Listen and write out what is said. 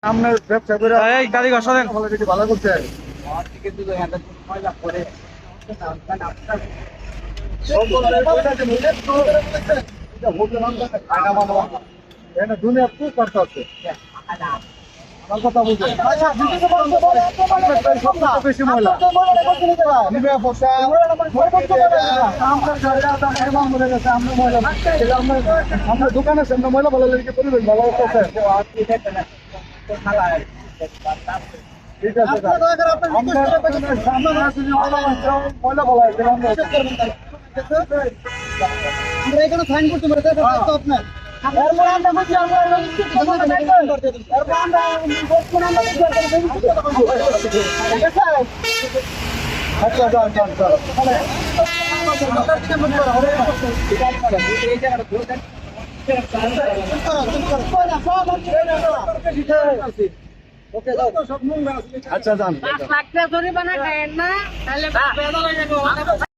আপনার ব্যবসা করে এই গাড়ি ঘষা দেন। ভালো করছে দুনিয়া খুব কষ্ট হচ্ছে আমার কথা বুঝে বেশি ময়লা আপনার দোকানের সামনে ময়লা ভালো লেগে পরিবেশ ভালো করছে ঠিক আছে ময়লা ভালো আছে আমরা এখানে ফাইন করতে পারি আপনার আচ্ছা আচ্ছা যান 5 লাখ টাকা জরিমানা খায়েন না তাহলে